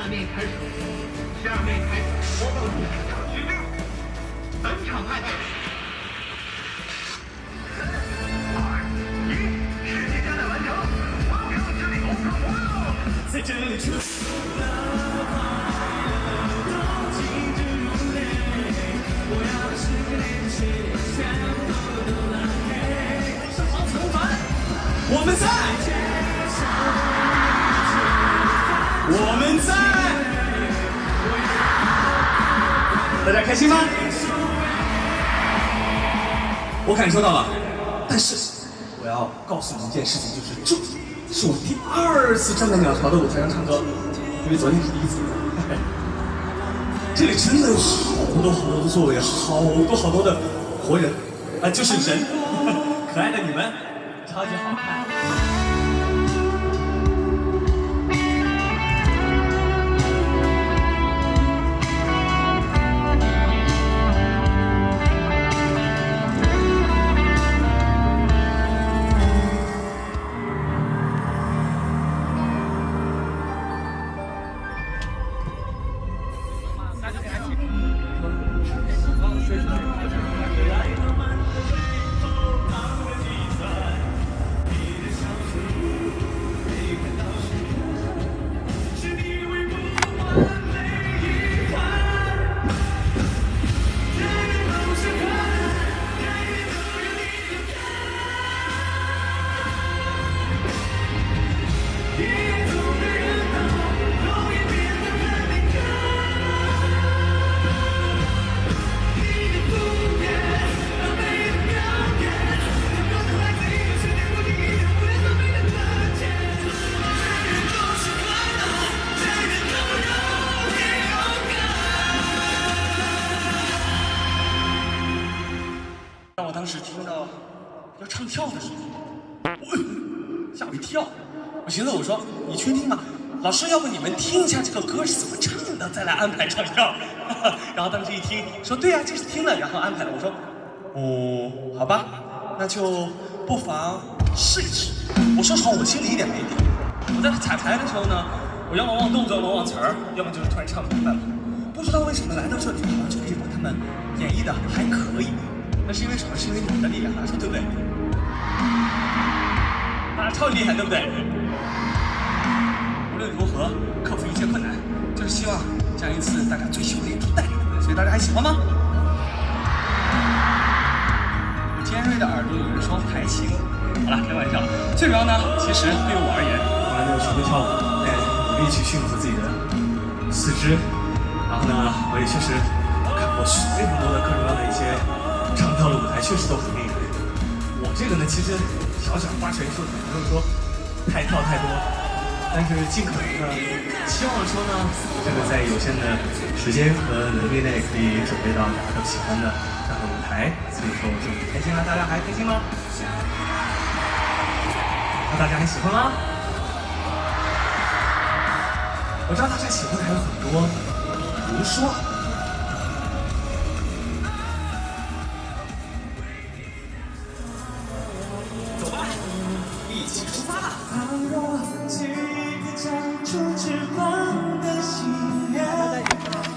面开始，我等入场指令，本场派对。3、2、1，世界加载完成，我要这里在这里出。我们在，我们在，大家开心吗？我感受到了，但是我要告诉你一件事情，就是这是我第2次站在鸟巢的舞台上唱歌，因为昨天是第1次。这里真的有好多好多的座位，好多的活人，就是人，可爱的你们，超级好看。让我当时听到要唱跳的时候，吓我一跳。我寻思，我说你确定吗？老师，要不你们听一下这个歌是怎么唱的，再来安排唱跳。然后当时一听，说对呀，就是听了，然后安排了。我说，哦，好吧，那就不妨试一试。我说实话，我心里一点没底。我在彩排的时候呢，我要么忘动作，要么忘词儿，要么就是突然唱明白了。不知道为什么来到这里，我就可以把他们演绎的还可以。那是因为什么？是因为你们的力量，大家说对不对？大家超级厉害，对不对？无论如何，克服一切困难，就是希望这样一次大家最喜欢的演出带给你们，所以大家还喜欢吗？有尖锐的耳朵，有人说还行。好了，开玩笑。最主要呢，其实对于我而言，从来没有学过跳舞，努力去驯服自己的四肢。然后呢，我也确实看过非常多的各种各样的一些唱跳的舞台，确实都很厉害。我这个呢，其实小花拳绣腿，没有说太跳太多，但是尽可能的希望说呢，这个在有限的时间和能力内，可以准备到大家都喜欢的这样的舞台。所以说，我就很开心了。大家还开心吗？那大家还喜欢吗？我知道大家喜欢的还有很多，比如说。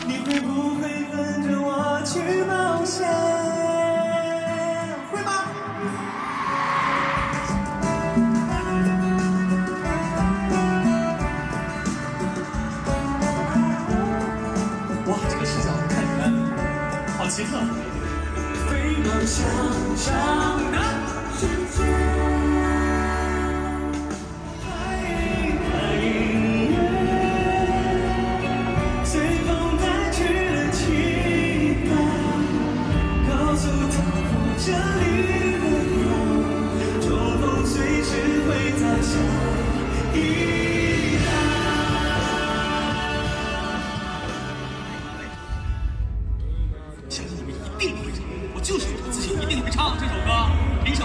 你会不会跟着我去冒险？会吗？哇，这个视角看起来好奇特。飞往想象的世界。这里的光，中风随时会砸下一浪。相信你们一定会唱，我就是有这个自信，一定会唱这首歌。凭什么？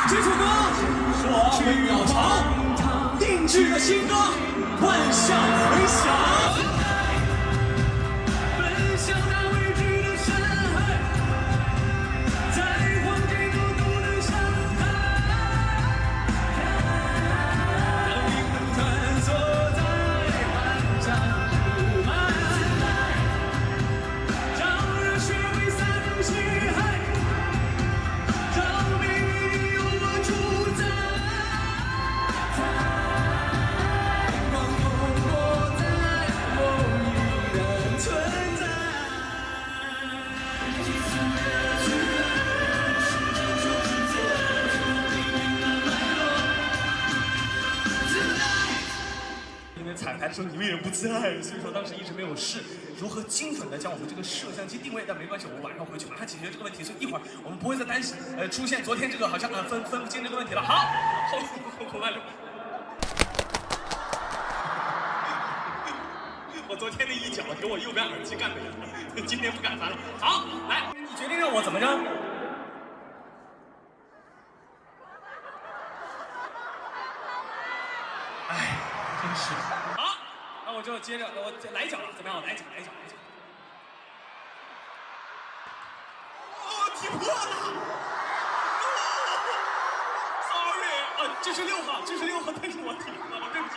这首歌是我为鸟巢定制的新歌《万象回响》。奔向那未知的深海，在黄金孤独的深海，让灵魂穿梭在万丈雾霾，让热血挥洒入血海，让命运有我主宰。光永不在，我依然存在。因为彩排的时候你们也不在，所以说当时一直没有试如何精准的将我们这个摄像机定位，但没关系，我们晚上回去马上解决这个问题，所以一会儿我们不会再担心出现昨天这个好像分不清这个问题了。好，后慢我昨天那一脚给我右边耳机干没了，今天不敢翻了。好，来，你决定让我怎么着？哎，真是。好，那我就接着我来一脚了，怎么样？我来一脚。哦，踢破了。Sorry， 这是6号，但是我踢破了，对不起。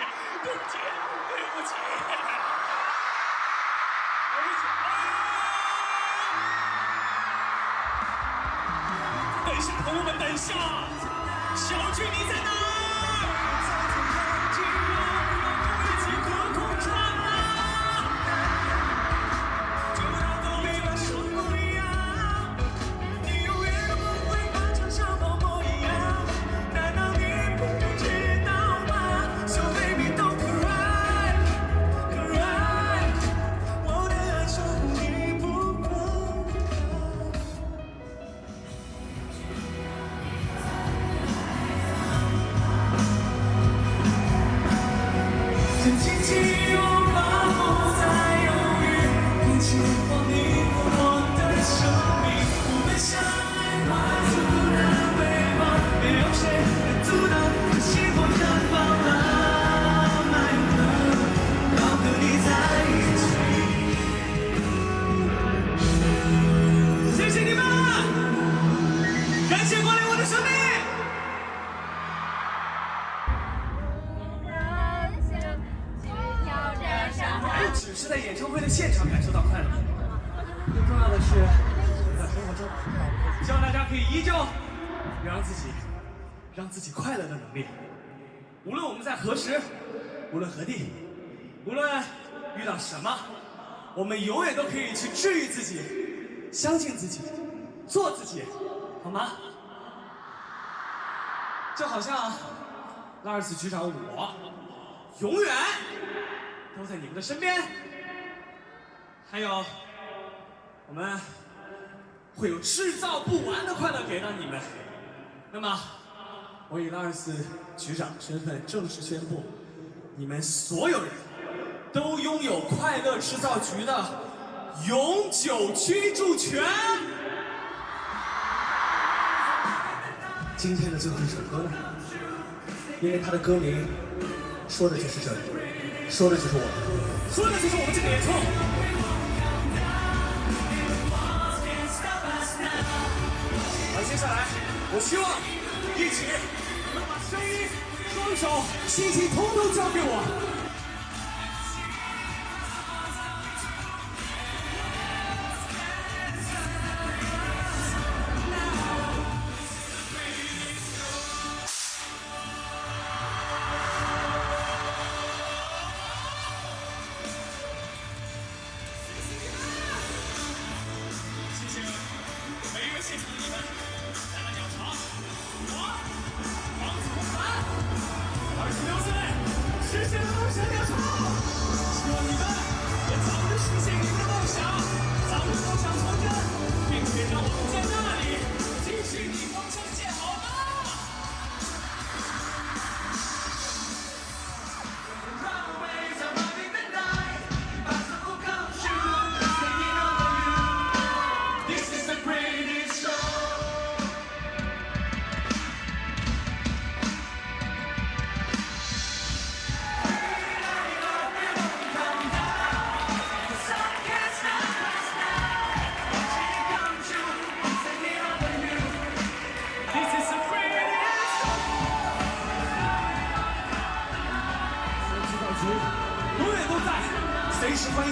等一下，朋友们，等一下，小俊你在哪儿？一起隔空唱啊！就让我没把生活一样，你永远不会变成像泡沫一样，难道你不知道吗 ？So baby don't cry， 我的爱守护你不放开。紧紧拥抱，不再犹豫，并且放你我的生命，不被相爱快速的回报，没有谁能阻挡这星火绽放的My love，要和你在一起。谢谢你们，感谢光临我的生命。不只是在演唱会的现场感受到快乐，更重要的是在生活中，希望大家可以依旧让自己快乐的能力。无论我们在何时，无论何地，无论遇到什么，我们永远都可以去治愈自己，相信自己，做自己，好吗？就好像拉尔斯局长我永远都在你们的身边，还有我们会有制造不完的快乐给到你们。那么我以拉尔斯局长身份正式宣布，你们所有人都拥有快乐制造局的永久居住权。今天的最后一首歌呢，因为它的歌名说的就是这里，说的就是我们，说的就是我们这个演出。而接下来，我希望一起能把声音、双手、心情统统交给我。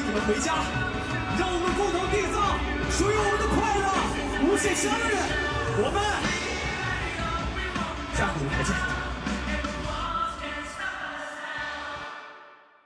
你们回家，让我们共同缔造属于我们的快乐无限生日。我们下回再见。